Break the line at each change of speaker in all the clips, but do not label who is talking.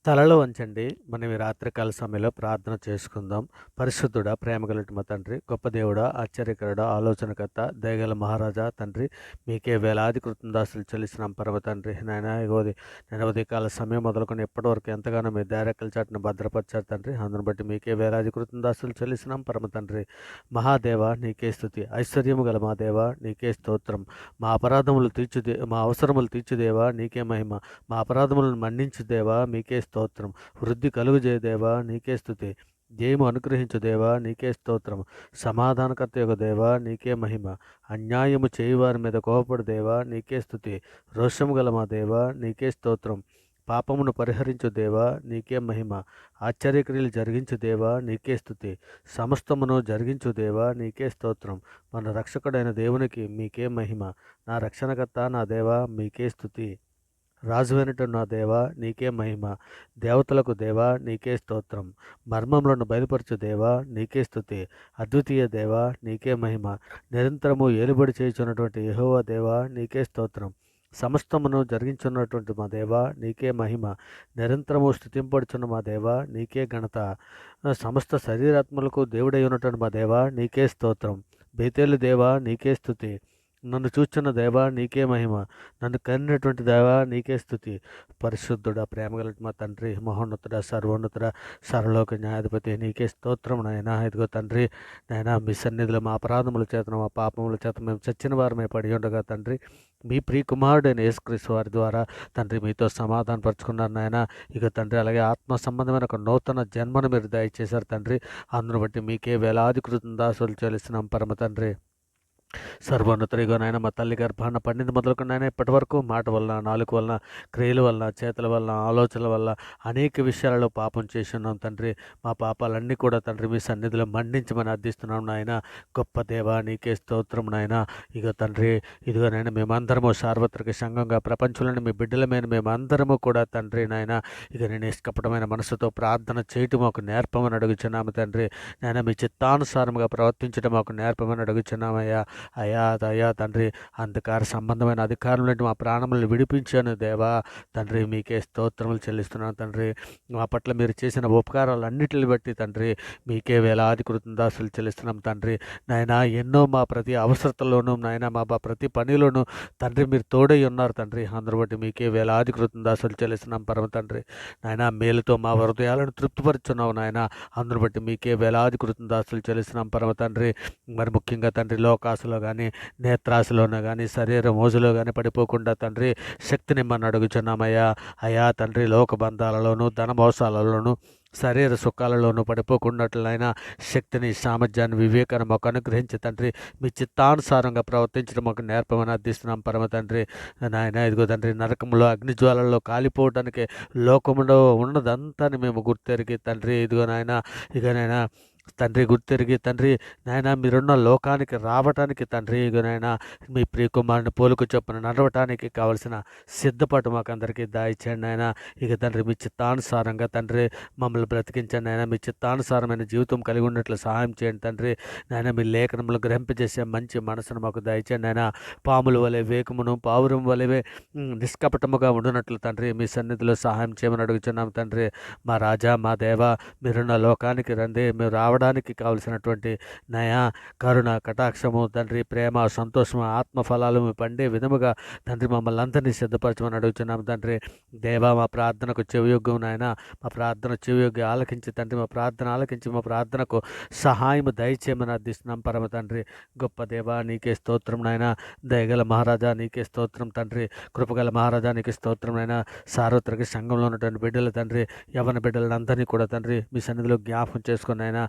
తలలో వంచండి. మనం ఈ రాత్రికాల సమయంలో ప్రార్థన చేసుకుందాం. పరిశుద్ధుడా, ప్రేమగలటి మా తండ్రి, గొప్ప దేవుడా, ఆశ్చర్యకరుడా, ఆలోచనకర్త, దయగల మహారాజా తండ్రి, మీకే వేలాది కృతజ్ఞతాస్తులు చెల్లిస్తున్నాం పరమ తండ్రి. నాయనా ఇగోది నేను ఉదయకాల సమయం మొదలుకొని ఎప్పటివరకు ఎంతగానో మీ దయరెక్కల చాటున భద్రపరిచారు తండ్రి. అందును బట్టి మీకే వేలాది కృతజ్ఞతాస్తులు చెల్లిస్తున్నాం పరమ తండ్రి. మహాదేవ నీకే స్తుతి. ఐశ్వర్యము గల మా దేవ నీకే స్తోత్రం. మా అవసరములు తీర్చుదేవా నీకే మహిమ. మా అపరాధములను మన్నించు దేవా మీకే స్తోత్రం. వృద్ధి కలుగుజేయ దేవా నీకే స్తుతి. జయము అనుగ్రహించు దేవా నీకే స్తోత్రం. సమాధానకర్త యొక్క దేవా నీకే మహిమ. అన్యాయము చేయువారి మీద కోపపడు దేవా నీకే స్తుతి. రోషము గల మా దేవా నీకే స్తోత్రం. పాపమును పరిహరించు దేవా నీకే మహిమ. ఆశ్చర్యక్రియలు జరిగించు దేవా నీకే స్తుతి. సమస్తమును జరిగించు దేవా నీకే స్తోత్రం. మన రక్షకుడైన దేవునికి మీకే మహిమ. నా రక్షణకర్త నా దేవా మీకే స్తుతి. రాజువైనటు నా దేవా నీకే మహిమ. దేవతలకు దేవా నీకే స్తోత్రం. మర్మములను బయలుపరచు దేవా నీకే స్తుతి. అద్వితీయ దేవా నీకే మహిమ. నిరంతరము ఏలుబడి చేయుచున్నటువంటి యెహోవా దేవా నీకే స్తోత్రం. సమస్తమును జరిగించున్నటువంటి మా దేవా నీకే మహిమ. నిరంతరము స్తుతింపడుచున్న మా దేవా నీకే ఘనత. సమస్త శరీరాత్మలకు దేవుడై ఉన్నటువంటి మా దేవా నీకే స్తోత్రం. బేతేలు దేవా నీకే స్తుతి. నన్ను చూచున్న దేవా నీకే మహిమ. నన్ను కనినటువంటి దేవా నీకే స్తుతి. పరిశుద్ధుడా, ప్రేమగల మా తండ్రి, మహోన్నతుడ, సర్వోన్నతుడ, సర్వలోక న్యాయాధిపతి నీకే స్తోత్రం నాయనా. ఇదిగో తండ్రి నాయనా, మీ సన్నిధిలో మా అపరాధముల చేత మా పాపముల చేత మేము చచ్చిన వారమే పడి ఉండగా తండ్రి, మీ ప్రియ కుమారుడైన యేసుక్రీస్తు వారి ద్వారా తండ్రి మీతో సమాధాన పరుచుకున్నారు నాయన. ఇక తండ్రి అలాగే ఆత్మ సంబంధమైన ఒక నూతన జన్మను మీరు దయచేశారు తండ్రి. అందును బట్టి మీకే వేలాది కృతజ్ఞతాస్తులు చెల్లిస్తున్నాం పరమ తండ్రి. సర్వోన్నతుడిగా నాయన మా తల్లి గర్భాన పండింది మొదలుకొని ఆయన ఇప్పటి వరకు మాట వలన, నాలుక వలన, క్రియల వలన, చేతుల వలన, ఆలోచనల వల్ల అనేక విషయాలలో పాపం చేసి ఉన్నాం తండ్రి. మా పాపాలన్నీ కూడా తండ్రి మీ సన్నిధిలో మండించమని అర్థిస్తున్నాం నాయన. గొప్ప దేవా నీకే స్తోత్రం నాయన. ఇక తండ్రి ఇదిగో నాయన మేమందరము సార్వత్రిక సంఘంగా ప్రపంచంలోని మీ బిడ్డలమైన మేమందరము కూడా తండ్రి నాయన ఇక నేను నిష్కపటమైన మనసుతో ప్రార్థన చేయటం మాకు నేర్పమని అడుగుచున్నాము తండ్రి. నాయన మీ చిత్తానుసారముగా ప్రవర్తించడం మాకు నేర్పమని అడుగుచున్నామయ్యా. అయ్యా తండ్రి, అంధకార సంబంధమైన అధికారం నుండి మా ప్రాణములను విడిపించాను దేవా. తండ్రి మీకే స్తోత్రములు చెల్లిస్తున్నాను తండ్రి. మా పట్ల మీరు చేసిన ఉపకారాలన్నిటిని బట్టి తండ్రి మీకే వేలాది కృతజ్ఞతాస్తులు చెల్లిస్తున్నాం తండ్రి. నాయన ఎన్నో మా ప్రతి అవసరతలోనూ నాయన మా ప్రతి పనిలోనూ తండ్రి మీరు తోడై ఉన్నారు తండ్రి. అందరూ బట్టి మీకే వేలాది కృతజ్ఞతాస్తులు చెల్లిస్తున్నాం పరమ తండ్రి. నాయన మేలుతో మా హృదయాలను తృప్తిపరుచున్నావు నాయన. అందును బట్టి మీకే వేలాది కృతజ్ఞతాస్తులు చెల్లిస్తున్నాం పరమ తండ్రి. మరి ముఖ్యంగా తండ్రి లోకాసులో కానీ, నేత్రాశలోనూ కానీ, శరీర మోజులో కానీ పడిపోకుండా తండ్రి శక్తినిమ్మని అడుగుచున్నామయ్యా. అయ్యా తండ్రి, లోక బంధాలలోనూ, ధన మోసాలలోనూ, శరీర సుఖాలలోనూ పడిపోకున్నట్లయినా శక్తిని, సామర్థ్యాన్ని, వివేకాన్ని మాకు అనుగ్రహించి తండ్రి మీ చిత్తానుసారంగా ప్రవర్తించడం మాకు నేర్పమని అర్థిస్తున్నాం పరమ తండ్రి. నాయన ఇదిగో తండ్రి, నరకంలో అగ్నిజ్వాలల్లో కాలిపోవడానికి లోకంలో ఉన్నదంతా మేము గుర్తెరిగి తండ్రి ఇదిగో నాయన ఇక నాయన తండ్రి గుర్తెరిగి తండ్రి నాయన మీరున్న లోకానికి రావటానికి తండ్రి ఇక నాయన మీ ప్రియకుమారుని పోలుకు చొప్పున నడవటానికి కావలసిన సిద్ధపాటు మాకు అందరికీ దాయిచ్చండి నాయన. ఇక తండ్రి మీ చిత్తానుసారంగా తండ్రి మమ్మల్ని బ్రతికించండి నాయన. మీ చిత్తానుసారమైన జీవితం కలిగి ఉన్నట్లు సహాయం చేయండి తండ్రి. నాయన మీ లేఖనములు గ్రహింపజేసే మంచి మనసును మాకు దయచండి నాయన. పాముల వలె వేగమును పావురం వలె నిష్కపటముగా ఉండునట్లు తండ్రి మీ సన్నిధిలో సహాయం చేయమని అడుగుచున్నాం తండ్రి. మా రాజా, మా దేవ, మీరున్న లోకానికి రండి. మీరు రావడానికి కావలసినటువంటి నయ, కరుణ, కటాక్షము తండ్రి, ప్రేమ, సంతోషము, ఆత్మఫలాలు పండే విధముగా తండ్రి మమ్మల్ని అందరినీ సిద్ధపరచమని అడుగుతున్నాము తండ్రి. దేవా మా ప్రార్థనకు చెవియొగ్గు నాయన. మా ప్రార్థన చెవియొగ్గి ఆలకించి తండ్రి మా ప్రార్థన ఆలకించి మా ప్రార్థనకు సహాయము దయచేయమని అర్థిస్తున్నాం పరమ తండ్రి. గొప్ప దేవా నీకే స్తోత్రం నాయన. దయగల మహారాజా నీకే స్తోత్రం తండ్రి. కృపగల మహారాజా నీకే స్తోత్రం నాయన. సార్వత్రిక సంఘంలో ఉన్నటువంటి బిడ్డలు తండ్రి, యవన బిడ్డలందరినీ కూడా తండ్రి మీ సన్నిధిలో జ్ఞాపకం చేసుకుని ఆయన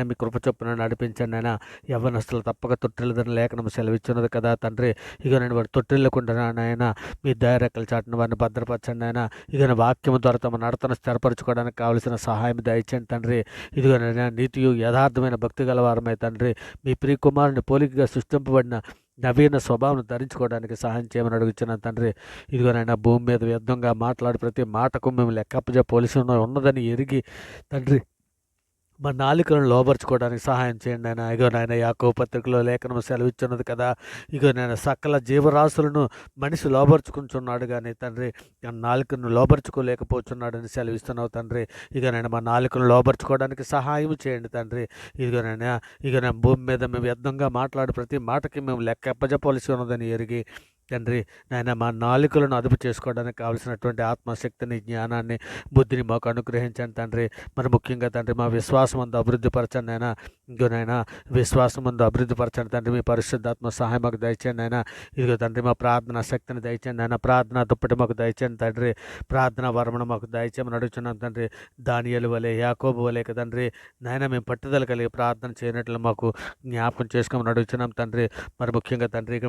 మీ కృప చొప్పున నడిపించండి ఆయన. యవ్వనస్తులు తప్పక తొట్టిల్లని లేఖనం సెలవిచ్చున్నది కదా తండ్రి. ఇక నేను వారు తొట్టిల్లకుండా నాయన మీ దయరెక్కల చాటున వారిని భద్రపరచండి ఆయన. ఇక వాక్యము ద్వారా తమ నడతను స్థిరపరచుకోవడానికి కావలసిన సహాయం దయచండి తండ్రి. ఇదిగో నైనా నీతియు యథార్థమైన భక్తి గలవారమై తండ్రి మీ ప్రియ కుమారుని పోలికగా సృష్టింపబడిన నవీన స్వభావం ధరించుకోవడానికి సహాయం చేయమని అడుగుతున్నాను తండ్రి. ఇదిగోనైనా భూమి మీద వ్యర్థంగా మాట్లాడి ప్రతి మాటకు మేము లెక్కప్పజ పోలీసు ఉన్నదని ఎరిగి తండ్రి మా నాలుకలను లోబరుచుకోవడానికి సహాయం చేయండి నాయన. ఇగో నాయన యాకోబు పత్రికలో లేఖనం సెలవిచ్చున్నది కదా! ఇగో నాయన సకల జీవరాశులను మనిషి లోబరుచుకుంటున్నాడు గానీ తండ్రి నాలుకను లోబరుచుకోలేకపోతున్నాడని సెలవిస్తున్నావు తండ్రి. ఇగో నాయన మా నాలుకను లోబరుచుకోవడానికి సహాయం చేయండి తండ్రి. ఇదిగో నాయన ఇగో నా భూమి మీద మేము వ్యర్థంగా మాట్లాడు ప్రతి మాటకి మేము లెక్క అప్పజెప్పవలసి ఉన్నదని ఎరిగి తండ్రి నాయన మా నాలుకలను అదుపు చేసుకోవడానికి కావలసినటువంటి ఆత్మశక్తిని, జ్ఞానాన్ని, బుద్ధిని మాకు అనుగ్రహించండి తండ్రి. మరి ముఖ్యంగా తండ్రి మా విశ్వాసం అందు అభివృద్ధి పరచండి నాయన. ఇదిగో నాయన విశ్వాసం ముందు అభివృద్ధి పరచండి తండ్రి. మీ పరిశుద్ధాత్మ సహాయం మాకు దయచేయండి నాయన. ఇదిగో తండ్రి మా ప్రార్థన శక్తిని దయచేయండి నాయన. ప్రార్థన దుప్పటి మాకు దయచేయండి తండ్రి. ప్రార్థన వరమను మాకు దయచేయమని అడుగుతున్నాం తండ్రి. దానియేలు వలె, యాకోబు వలె తండ్రి నాయన మేము పట్టుదల కలిగి ప్రార్థన చేయనట్లు మాకు జ్ఞాపకం చేసుకోమని అడుగుతున్నాం తండ్రి. మరి ముఖ్యంగా తండ్రి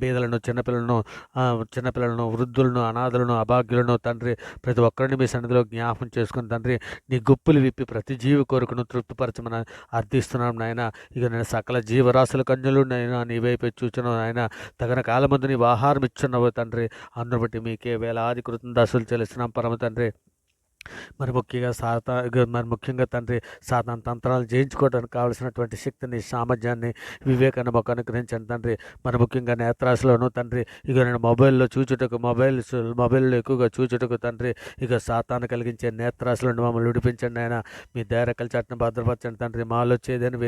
బీదలను, చిన్నపిల్లలను, వృద్ధులను, అనాథలను, అభాగ్యులను తండ్రి ప్రతి ఒక్కరిని మీ సన్నిధిలో జ్ఞాపకం చేసుకుని తండ్రి నీ గుప్పులు విప్పి ప్రతి జీవి కోరికను తృప్తిపరచమని అర్థిస్తున్నాం నాయన. ఇక నేను సకల జీవరాశుల కన్యలు నైనా నీ వైపు చూచున్నావు నాయన. తగిన కాలమందు నీవు ఆహారం ఇచ్చున్నావు తండ్రి. అందును బట్టి మీకే వేలాది కృతజ్ఞతాస్తులు చెల్లిస్తున్నాం పరమ తండ్రి. మరి ముఖ్యంగా తండ్రి సాతాను తంత్రాలు జయించుకోవడానికి కావలసినటువంటి శక్తిని, సామర్థ్యాన్ని, వివేకాన్ని మాకు అనుగ్రహించండి తండ్రి. మరి ముఖ్యంగా నేత్రాశలోను తండ్రి ఇక నేను మొబైల్లో ఎక్కువగా చూచుటకు తండ్రి ఇక సాతాను కలిగించే నేత్రాశలను మమ్మల్ని విడిపించండి ఆయన. మీ దయరకల చాటును భద్రపరచండి తండ్రి. మాలో వచ్చేదని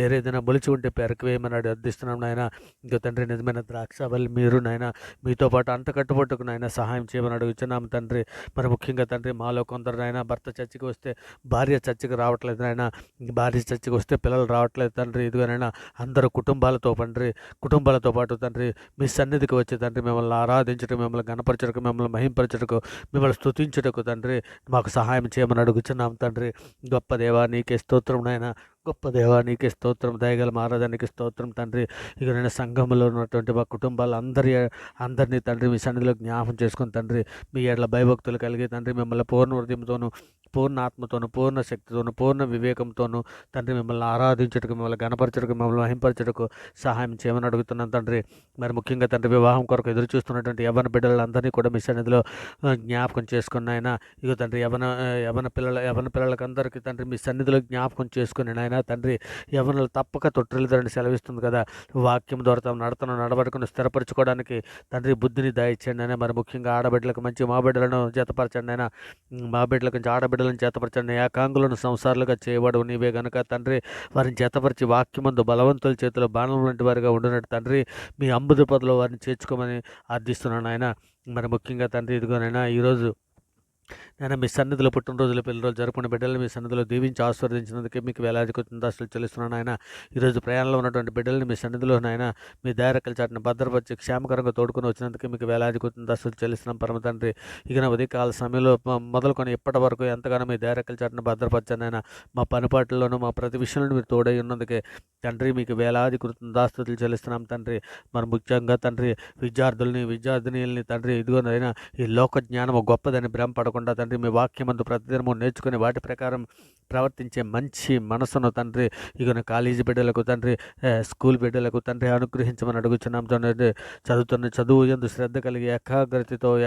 వేరేదైనా మొలిచి ఉంటే పెరకవేయమని అర్థిస్తున్నాం నాయన. ఇక తండ్రి నిజమైన ద్రాక్షావల్లి మీరు నాయన, మీతో పాటు అంత కట్టుబట్టుకు నాయన సహాయం చేయమని అడుగుతున్నాం తండ్రి. మరి ముఖ్యంగా తండ్రి మాలో కొందరు నాయన భర్త చర్చికి వస్తే భార్య చర్చికి రావట్లేదు నాయన. భార్య చర్చికి వస్తే పిల్లలు రావట్లేదు తండ్రి. ఇదిగోనైనా అందరూ కుటుంబాలతో పాటు తండ్రి మీ సన్నిధికి వచ్చి తండ్రి మిమ్మల్ని ఆరాధించటకు, మిమ్మల్ని గణపరచటకు, మిమ్మల్ని మహింపరచటకు, మిమ్మల్ని స్తుతించుటకు తండ్రి మాకు సహాయం చేయమని అడుగుచున్నాం తండ్రి. గొప్ప దేవా నీకే స్తోత్రం నాయన. గొప్ప దేవా నీకే స్తోత్రం. దయగల మహారాజానికి స్తోత్రం తండ్రి. ఇక నేను సంఘంలో ఉన్నటువంటి మా కుటుంబాలు అందరినీ తండ్రి మీ సన్నిధిలో జ్ఞాపం చేసుకుని తండ్రి మీ ఏళ్ళ భయభక్తులు కలిగి తండ్రి మిమ్మల్ని పూర్ణ హృదయంతోనూ, పూర్ణ ఆత్మతోనూ, పూర్ణ శక్తితోనూ, పూర్ణ వివేకంతోనూ తండ్రి మిమ్మల్ని ఆరాధించటకు, మిమ్మల్ని గణపరచటకు, మిమ్మల్ని వహింపరచటకు సహాయం చేయమని అడుగుతున్నాను తండ్రి. మరి ముఖ్యంగా తండ్రి వివాహం కొరకు ఎదురు చూస్తున్నటువంటి యవన బిడ్డలందరినీ కూడా మీ సన్నిధిలో జ్ఞాపకం చేసుకుని ఆయన. ఇగో తండ్రి యవన పిల్లలకి అందరికీ తండ్రి మీ సన్నిధిలో జ్ఞాపకం చేసుకుని నాయన తండ్రి యవనలు తప్పక తొట్టిల్లుతారని సెలవిస్తుంది కదా. వాక్యం ద్వారా తమ నడవడికను స్థిరపరచుకోవడానికి తండ్రి బుద్ధిని దయచేయండి అయినా. మరి ముఖ్యంగా ఆడబిడ్డలకు మంచి మా బిడ్డలను జతపరచండి అయినా. మా బిడ్డలకు మంచి ఆడబిడ్డలను జతపరచండి. ఏకాంగులను సంసారాలుగా చేయబడవు నీవే గనుక తండ్రి వారిని జతపరిచి వాక్యమందు బలవంతుల చేతిలో బాణం వంటి వారిగా ఉండినట్టు తండ్రి మీ అంబుది పదలో వారిని చేర్చుకోమని అర్థిస్తున్నాను ఆయన. మరి ముఖ్యంగా తండ్రి ఇదిగోనైనా ఈరోజు నేను మీ సన్నిధిలో పుట్టినరోజులు, పెళ్లిరోజు జరుపుకునే బిడ్డలు మీ సన్నిధిలో దీవించి ఆశీర్వదించినందుకే మీకు వేలాది కృతజ్ఞతలు చెల్లిస్తున్నాను ఆయన. ఈరోజు ప్రయాణంలో ఉన్నటువంటి బిడ్డల్ని మీ సన్నిధిలో నాయన మీ దయరకల చాటును భద్రపరిచి క్షేమకరంగా తోడుకొని వచ్చినందుకే మీకు వేలాది కృతజ్ఞతలు చెల్లిస్తున్నాం పరమ తండ్రి. ఇక నా ఉదయకాల సమయంలో మొదలుకొని ఇప్పటి వరకు ఎంతగానో మీ దయరకల చాటును భద్రపరచాను ఆయన. మా పనిపాట్లలోనూ మా ప్రతి విషయంలో మీరు తోడై ఉన్నందుకే తండ్రి మీకు వేలాది కృతజ్ఞతలు చెల్లిస్తున్నాం తండ్రి. మరి ముఖ్యంగా తండ్రి విద్యార్థినిల్ని తండ్రి ఇదిగోనైనా ఈ లోక జ్ఞానము గొప్పదని భ్రమపడకుండా తండ్రి మీ వాక్యమందు ప్రతిదినము నేర్చుకుని వాటి ప్రకారం ప్రవర్తించే మంచి మనసును తండ్రి ఇక కాలేజీ బిడ్డలకు తండ్రి, స్కూల్ బిడ్డలకు తండ్రి అనుగ్రహించమని అడుగుచున్నాం తండ్రి. చదువు ఎందు శ్రద్ధ కలిగి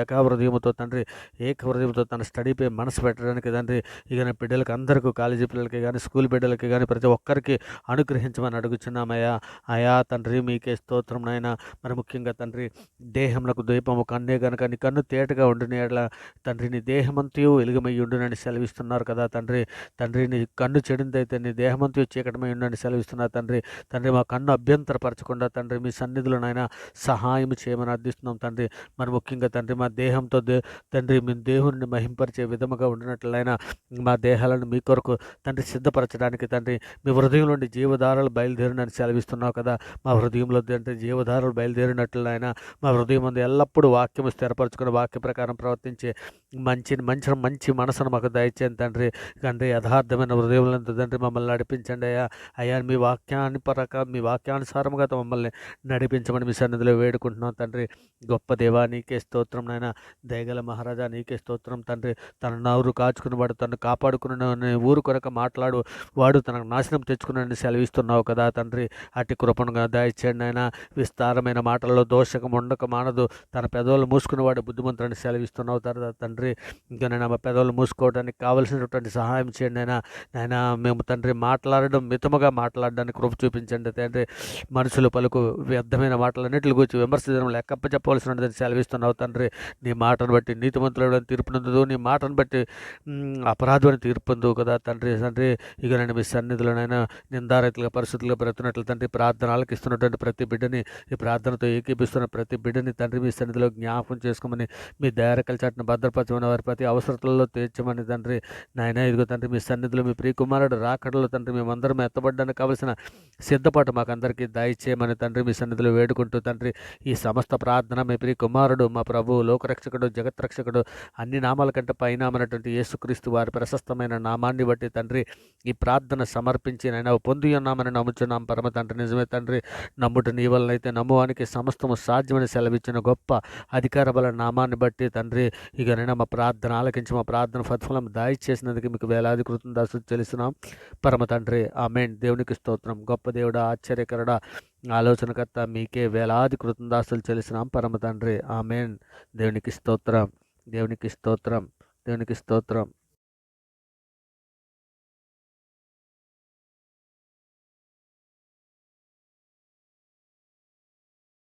ఏకాహృదయముతో తండ్రి ఏకహృదయంతో తన స్టడీపై మనసు పెట్టడానికి తండ్రి ఇక బిడ్డలకు అందరికీ, కాలేజీ పిల్లలకి కానీ, స్కూల్ బిడ్డలకి కానీ ప్రతి ఒక్కరికి అనుగ్రహించమని అడుగుచున్నామయ్యా. అయా తండ్రి మీకే స్తోత్రం నాయన. మరి ముఖ్యంగా తండ్రి దేహమునకు దీపము కన్నే కనుక నీ కన్ను తేటగా ఉండిన ఎడల తండ్రి నీ దేహమంతయు వెలుగుమై ఉండునని సెలవిస్తున్నారు కదా తండ్రి. తండ్రి నీ కన్ను చెడిందైతే నీ దేహమంతయు చీకటమై ఉండని సెలవిస్తున్నారు తండ్రి. తండ్రి మా కన్ను అభ్యంతరపరచకుండా తండ్రి మీ సన్నిధిలో నాయన సహాయం చేయమని అర్థిస్తున్నాం తండ్రి. మరి ముఖ్యంగా తండ్రి మా దేహంతో తండ్రి మీ దేవుని మహింపరిచే విధముగా ఉండినట్లయినా మా దేహాలను మీ కొరకు తండ్రి సిద్ధపరచడానికి తండ్రి మీ హృదయంలో నుండి జీవధారలు బయలుదేరినని సెలవిస్తున్నావు కదా. మా హృదయంలో తండ్రి జీవధారలు బయలుదేరినట్లయినా మా హృదయం ముందు ఎల్లప్పుడూ వాక్యము స్థిరపరచుకుని వాక్య ప్రకారం ప్రవర్తించే మంచి మనసును మాకు దయచేయండి తండ్రి. యథార్థమైన హృదయములందు తండ్రి మమ్మల్ని నడిపించండి అయ్యా. మీ వాక్యానుసారముగా మమ్మల్ని నడిపించమని మీ సన్నిధిలో వేడుకుంటున్నాం తండ్రి. గొప్ప దేవా నీకే స్తోత్రం నాయన. దయగల మహారాజా నీకే స్తోత్రం తండ్రి. తన నోరు కాచుకునేవాడు తను కాపాడుకున్న ఊరు కొరకు మాట్లాడు వాడు తనకు నాశనం తెచ్చుకున్నాడని సెలవిస్తున్నావు కదా తండ్రి. అట్టి కృపణగా దయచేయండి ఆయన. విస్తారమైన మాటల్లో దోషకం ఉండక మానదు. తన పెదవులు మూసుకునేవాడు బుద్ధిమంతుడని సెలవిస్తున్నావు తండ్రి. ఇంకా నేను మా పెదవులు మూసుకోవడానికి కావలసినటువంటి సహాయం చేయండి ఆయన. నాయన. నాయన మేము తండ్రి మాట్లాడడం మితముగా మాట్లాడడానికి కృప చూపించండి తండ్రి. మనుషులు పలుకు వ్యర్థమైన మాటలన్నిటిని గురించి విమర్శించడం లెక్కప్ప చెప్పవలసినదని సెలవిస్తున్నావు తండ్రి. నీ మాటను బట్టి నీతిమంతులను తీర్పునందుదు, నీ మాటను బట్టి అపరాధుని తీర్పొందువు కదా తండ్రి. తండ్రి ఇక నేను మీ సన్నిధిలోనైనా నిందారహితులుగా పరిస్థితులుగా బ్రతున్నట్లు తండ్రి, ప్రార్థన ఆలకిస్తున్నటువంటి ప్రతి బిడ్డని, ఈ ప్రార్థనతో ఏకీపిస్తున్న ప్రతి బిడ్డని తండ్రి మీ సన్నిధిలో జ్ఞాపకం చేసుకోమని, మీ దయారకల చాటును భద్రపరచమని, వారి ప్రతి అవసరతలలో తీర్చమని తండ్రి. నాయన ఇదిగో తండ్రి మీ సన్నిధిలో మీ ప్రియకుమారుడు రాకడలో తండ్రి మేమందరం ఎత్తబడ్డానికి కావలసిన సిద్ధపాటు మాకందరికీ దయచేయమని తండ్రి మీ సన్నిధిలో వేడుకుంటూ తండ్రి, ఈ సమస్త ప్రార్థన మీ ప్రియకుమారుడు మా ప్రభువు లోకరక్షకుడు జగత్రక్షకుడు అన్ని నామాల కంటే పైనామన్నటువంటి యేసుక్రీస్తు వారి ప్రశస్తమైన నామాన్ని బట్టి తండ్రి ఈ ప్రార్థన సమర్పించి నైనా పొంది ఉన్నామని నమ్ముచున్నాం పరమ తండ్రి. నిజమే తండ్రి, నమ్ముట నీ వలనైతే నమ్మువానికి సమస్తము సాధ్యమని సెలవిచ్చిన గొప్ప అధికార బల నామాన్ని బట్టి తండ్రి ఇక నైనా మా ప్రార్థన ఆలకించి మా ప్రార్థన ఫలం దాయిచేసినందుకు మీకు వేలాది కృతజ్ఞతలు చెల్లిస్తున్నాం పరమ తండ్రి. ఆమేన్. దేవునికి స్తోత్రం. గొప్ప దేవుడా, ఆశ్చర్యకరుడా, ఆలోచనకర్త, మీకే వేలాది కృతజ్ఞతలు చెల్లిస్తున్నాం పరమ తండ్రి. ఆమేన్. దేవునికి స్తోత్రం, దేవునికి స్తోత్రం, దేవునికి స్తోత్రం.